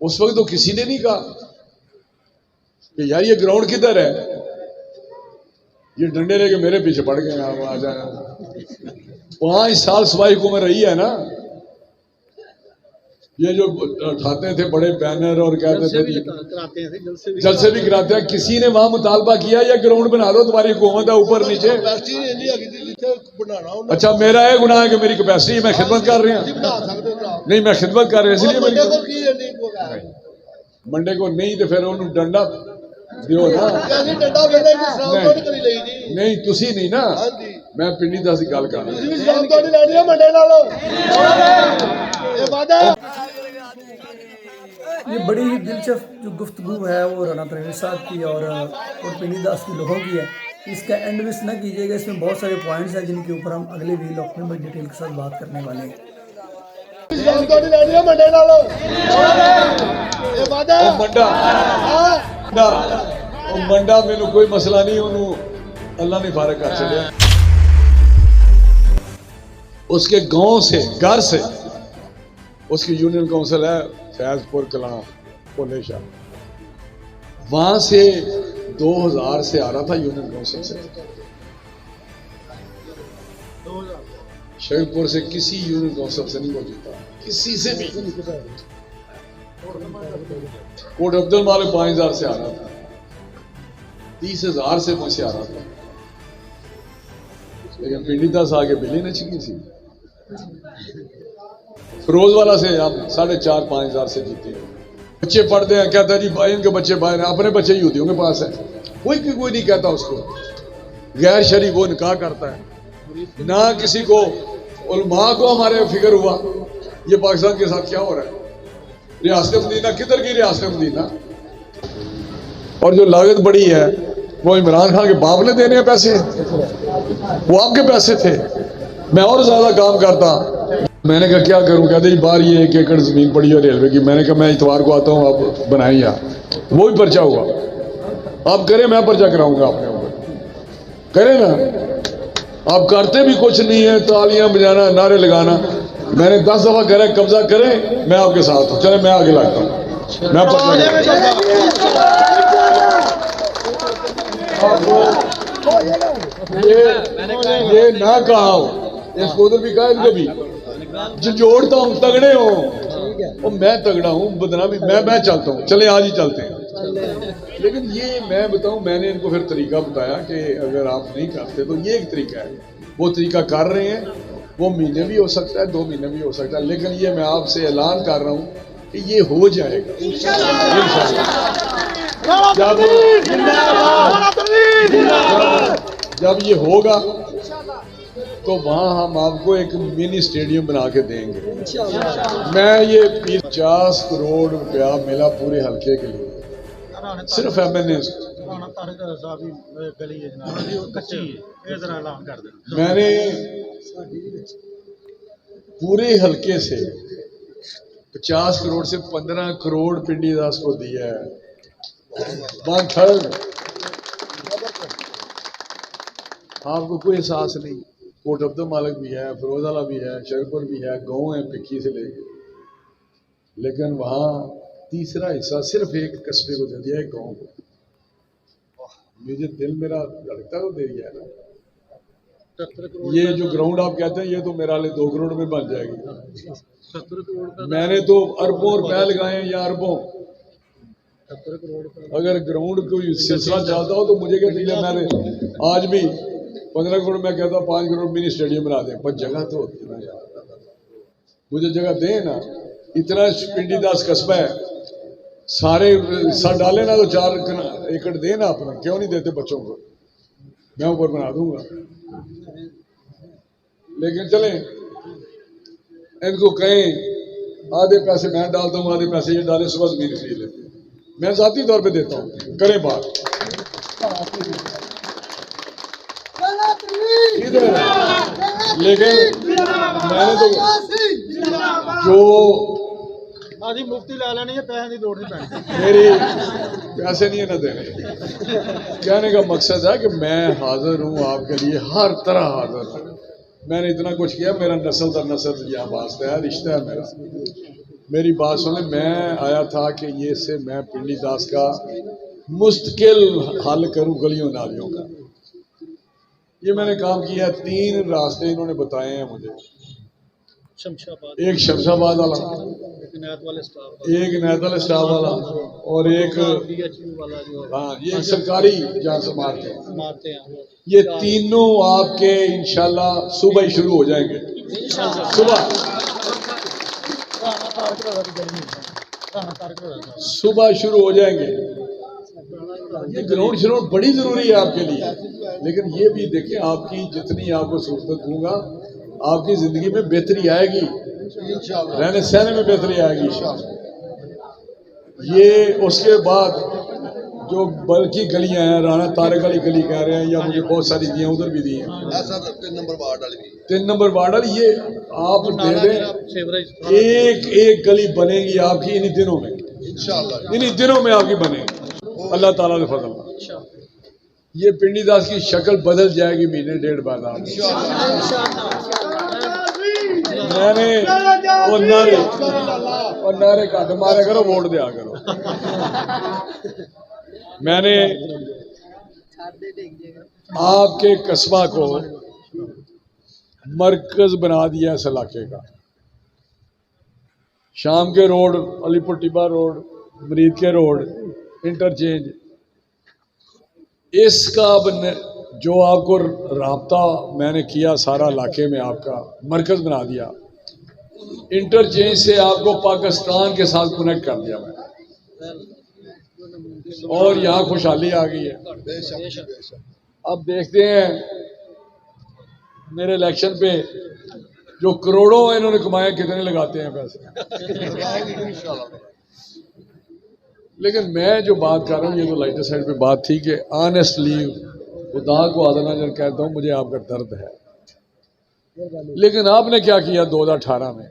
उस वक्त तो किसी ने नहीं कहा कि यार ये ग्राउंड किधर है, ये डंडे लेके मेरे पीछे पड़ गए आप आ जाए। 5 साल सफाई हुकूमत रही है ना, ये जो उठाते थे बड़े बैनर और कहते थे जलसे भी कराते हैं, किसी ने वहां मुतालबा किया या ग्राउंड बना दो तुम्हारी हुकूमत है ऊपर नीचे। अच्छा मेरा ये गुनाह है कि मेरी कैपेसिटी मैं खिदमत कर रही हूँ, नहीं मैं खिदमत कर रही हूँ इसलिए मंडे को नहीं तो फिर उन्होंने डंडा दियो ना। नहीं तुसी नहीं ना, मैं पिंडी दास की गल कर ये बड़ी ही दिलचस्प जो गुफ्तगू है वो राना तनवीर साहब की और पिंडी दास की लोगों की है। इसका एंड मिस ना कीजिएगा, इसमें बहुत सारे पॉइंट्स हैं जिनके ऊपर हम अगले वीलॉग में बड़ी डिटेल के साथ बात करने वाले हैं। मंडा मैनू कोई मसला नहीं, अल्लाह ने फारग कर छड़िया। उसके गांव से घर से उसकी यूनियन काउंसिल है फैजपुर कलां भोले शाह, वहां से 2000 से आ रहा था यूनियन काउंसिल से। शेखपुर से किसी यूनियन काउंसिल से नहीं जीता, किसी से भी। कोट अब्दुल मालिक 5000 से आ रहा था, 30,000 से मुझसे आ रहा था, लेकिन पिंडी दास आगे बिल्ली न छिकी थी। फिरोज वाला से आप 4,500-5,000 से जीते। बच्चे पढ़ते हैं, कहता है जी भाई इनके बच्चे बाहर, अपने बच्चे यहूदियों के पास है, कोई नहीं कहता उसको। गैर शरीक वो निकाह करता है ना, किसी को उलमा को हमारे फिक्र हुआ ये पाकिस्तान के साथ क्या हो रहा है। रियासत मदीना किधर की रियासत मदीना, और जो लागत बड़ी है वो इमरान खान के बाप ने देने हैं पैसे, वो आपके पैसे थे, मैं और ज्यादा काम करता। मैंने कहा क्या करूं, कहते जी बाहर ये 1 एकड़ जमीन पड़ी है रेलवे की। मैंने कहा मैं इतवार को आता हूं, आप बनाए यार, वो भी पर्चा हुआ, आप करें मैं पर्चा कराऊंगा आपने ऊपर, करें ना। आप करते भी कुछ नहीं है, तालियां बजाना नारे लगाना। मैंने 10 दफा करा कब्जा करें, मैं आपके साथ हूं, चले मैं आगे लगता हूं, मैं ये ना कहा हो, इसको उधर भी कहा, इनको भी जोड़ता हूँ, तगड़े हो, और मैं तगड़ा हूँ, बदनामी मैं चलता हूँ, चले आज ही चलते हैं। लेकिन ये मैं बताऊं, मैंने इनको फिर तरीका बताया कि अगर आप नहीं करते तो ये एक तरीका है, वो तरीका कर रहे हैं, वो महीने भी हो सकता है, 2 महीने भी हो सकता है, लेकिन ये मैं आपसे ऐलान कर रहा हूँ कि ये हो जाएगा जब ये होगा तो वहां हम आपको एक मिनी स्टेडियम बना के देंगे। मैं ये 50 करोड़ रुपया मिला पूरे हल्के के लिए, सिर्फ MNA। मैंने पूरे हल्के से 50 करोड़ से 15 करोड़ पिंडी दास को दिया है, 1/3। आपको कोई एहसास नहीं। कोट अब्दुल मालिक भी है, फिरोज वाला भी है, शेखपुर भी है, गाँव है पिक्की से लेके, लेकिन वहाँ तीसरा हिस्सा सिर्फ एक कस्बे को दे दिया, एक गाँव को। मुझे दिल मेरा धड़कता तो दे दिया है ना। ये जो ग्राउंड आप कहते हैं ये तो मेरा 2 करोड़ में बन जाएगी। मैंने तो अरबों रुपए लगाए या अरबों। अगर ग्राउंड कोई सिलसिला चलता हो तो मुझे कहते मैंने आज भी 15 करोड़ में कहता 5 करोड़ मिनी स्टेडियम बना दें, पर जगह तो होती है ना यार, मुझे जगह दे ना। इतना पिंडी दास कस्बा है, सारे सर डाले ना तो 4 एकड़ दे ना अपना, क्यों नहीं देते बच्चों को, मैं ऊपर बना दूंगा। लेकिन चले इनको कहें आधे पैसे मैं डालता हूँ, आधे पैसे ये डाले, सुबह जमीन खरीद लेते, मैं जाती तौर पे देता हूँ, करें बात। लेकिन मैंने तो जो आदि मुफ्ती ला लेनी है, पैसे की दौड़ नहीं पैनी, मेरी पैसे नहीं है ना देने। कहने का मकसद है कि मैं हाजिर हूँ आपके लिए, हर तरह हाजिर हूँ। मैंने इतना कुछ किया, मेरा नस्ल दर नस्ल यहाँ वास्ता है, रिश्ता है मेरा। मेरी बात सुने, मैं आया था कि ये से मैं पिंडी दास का मुस्तकिल हल करूं गलियों नालियों का। ये मैंने काम किया है। 3 रास्ते इन्होंने बताए हैं मुझे, शमशाबाद, एक शमशाबाद वाला, एक इनायत वाले स्टाफ, एक इनायत स्टाफ वाला और एक BHU वाला जो हाँ ये एक सरकारी जहाँ से मारते हैं। मारते हैं। ये तीनों आपके इंशाल्लाह सुबह ही शुरू हो जाएंगे। सुबह शुरू हो जाएंगे। ये ग्राउंड श्राउंड बड़ी जरूरी है आपके लिए, लेकिन ये भी देखें आपकी जितनी आपको सहूलत दूंगा आपकी जिंदगी में बेहतरी आएगी, रहने सहने में बेहतरी आएगी। ये उसके बाद जो बल्कि गलियां हैं, राणा तारक वाली गली कह रहे हैं, या मुझे बहुत सारी दी हैं, उधर भी दी हैं। 3 नंबर वार्ड वाली ये आप दे दें, एक गली बनेगी आपकी इन्हीं दिनों में, इन्हीं दिनों में आपकी बनेगी अल्लाह ताला के फजल से। ये पिंडी दास की शक्ल बदल जाएगी महीने 1.5 बाद। मैंने वो नारे घट मारे करो, वोट दिया करो। मैंने आपके कस्बा को मरकज बना दिया इस इलाके का। शाम के रोड, अलीपुर टिब्बा रोड, मरीद के रोड, इंटरचेंज, इसका जो आपको राब्ता मैंने किया सारा इलाके में आपका मरकज बना दिया। इंटरचेंज से आपको पाकिस्तान के साथ कनेक्ट कर दिया मैंने, और यहाँ खुशहाली आ गई है। अब देखते हैं मेरे इलेक्शन पे जो करोड़ों इन्होंने कमाए कितने लगाते हैं पैसे। लेकिन मैं जो बात कर रहा हूँ, ये तो लाइटर साइड पे बात थी कि ऑनेस्टली खुदा को आदना जन कहता हूँ, मुझे आपका दर्द है। लेकिन आपने क्या किया 2018 में,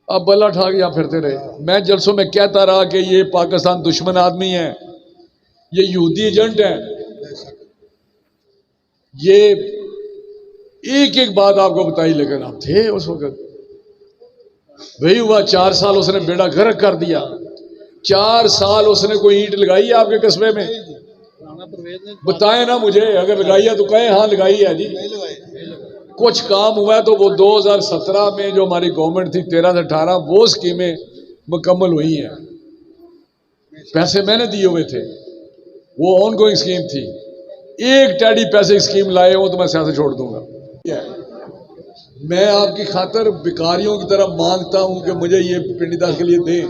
अब बल्ला ठा के यहाँ फिरते रहे। मैं जलसों में कहता रहा कि ये पाकिस्तान दुश्मन आदमी है, ये यहूदी एजेंट है। ये एक बात आपको बताई, लेकिन आप थे उस वक्त। वही हुआ 4 साल उसने बेड़ा गर्क कर दिया। 4 साल उसने कोई ईंट लगाई है आपके कस्बे में? बताएं ना मुझे, अगर लगाई है तो कहें हाँ लगाई है जी। कुछ काम हुआ है तो वो 2017 में जो हमारी गवर्नमेंट थी 13 से 18, वो स्कीमें मुकम्मल हुई हैं। पैसे मैंने दिए हुए थे, वो ऑन गोइंग स्कीम थी। एक टैडी पैसे की स्कीम लाए हो तो मैं सियासत छोड़ दूंगा। मैं आपकी खातर भिखारियों की तरह मांगता हूं कि मुझे ये पिंडी दास के लिए दें।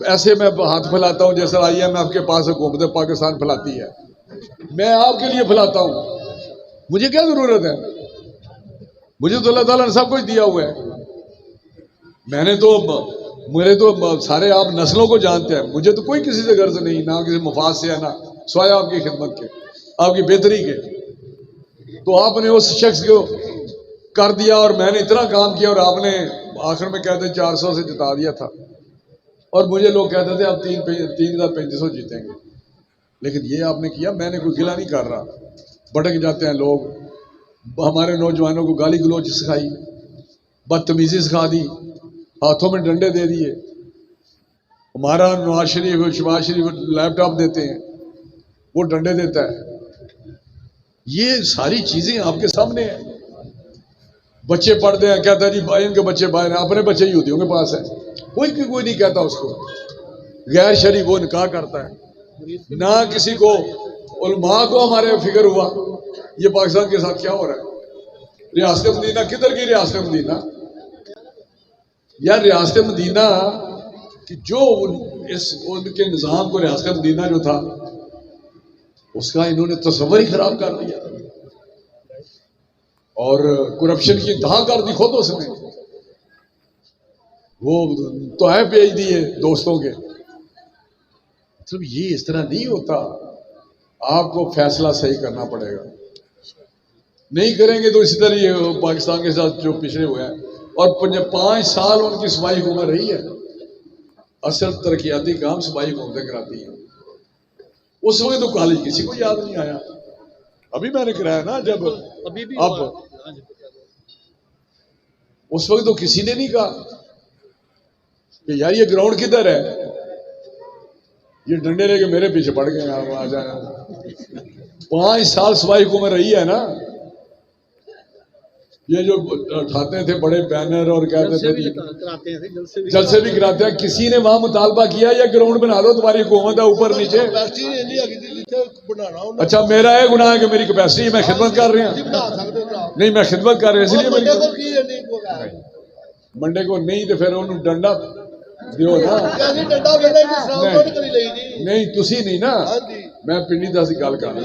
ऐसे मैं हाथ फैलाता हूं जैसे IMF के पास हुकूमत पाकिस्तान फैलाती है, मैं आपके लिए फैलाता हूं। मुझे क्या जरूरत है? मुझे तो अल्लाह ताला ने सब कुछ दिया हुआ है। मेरे तो सारे आप नस्लों को जानते हैं, मुझे तो कोई किसी से गर्ज नहीं, ना किसी मुफाद से है, ना स्वाया आपकी खिदमत के, आपकी बेहतरी के। तो आपने उस शख्स को कर दिया और मैंने इतना काम किया, और आपने आखिर में कहते 400 से जिता दिया था, और मुझे लोग कहते थे आप 3,3500 जीतेंगे। लेकिन ये आपने किया, मैंने कोई गिला नहीं कर रहा। भटक जाते हैं लोग, हमारे नौजवानों को गाली गलौज सिखाई, बदतमीजी सिखा दी, हाथों में डंडे दे दिए। हमारा नवाज शरीफ शहबाज शरीफ लैपटॉप देते हैं, वो डंडे देता है। ये सारी चीजें आपके सामने हैं। बच्चे पढ़ते हैं, कहता है जी इनके बच्चे बाहर हैं, अपने बच्चे यहूदियों के पास है। कोई नहीं कहता उसको। गैर शरीफ वो निकाह करता है, ना किसी को उलमा को हमारे फिक्र हुआ ये पाकिस्तान के साथ क्या हो रहा है। रियासत मदीना किधर की रियासत मदीना? यार रियासत मदीना कि जो उनके निज़ाम को रियासत मदीना जो था उसका इन्होंने तस्वर ही खराब कर दिया, और करप्शन की इंतहा कर दी खुद उसने। वो तोहफे भेज दिए दोस्तों के। मतलब ये इस तरह नहीं होता। आपको फैसला सही करना पड़ेगा, नहीं करेंगे तो इसी तरह ये पाकिस्तान के साथ जो पिछड़े हुए हैं। और 5 साल उनकी सूबाई हुकूमत रही है। असल तरक्याती काम सूबाई हुकूमतें कराती हैं। उस वक्त तो कॉलेज किसी को याद नहीं आया। अभी मैंने कराया ना, जब अभी भी अब उस वक्त तो किसी ने नहीं कहा कि यार ये ग्राउंड किधर है, ये डंडे लेके मेरे पीछे पड़ गए आप आ जाए। 5 साल सफाई हुकूमत रही है ना, ये जो उठाते थे बड़े बैनर और कहते थे कराते हैं, जलसे भी कराते हैं, किसी ने वहां मुतालबा किया या ग्राउंड बना दो तुम्हारी हुकूमत है ऊपर नीचे। अच्छा मेरा है गुनाह है कि मेरी कैपेसिटी है, मैं खिदमत कर रहे हैं, नहीं मैं खिदमत कर रहा इसलिए मेरी मंडे को नहीं तो फिर उन्होंने डंडा दियो ना, नहीं तुसी नहीं ना, मैं पिंडी दस की गल कर रहा।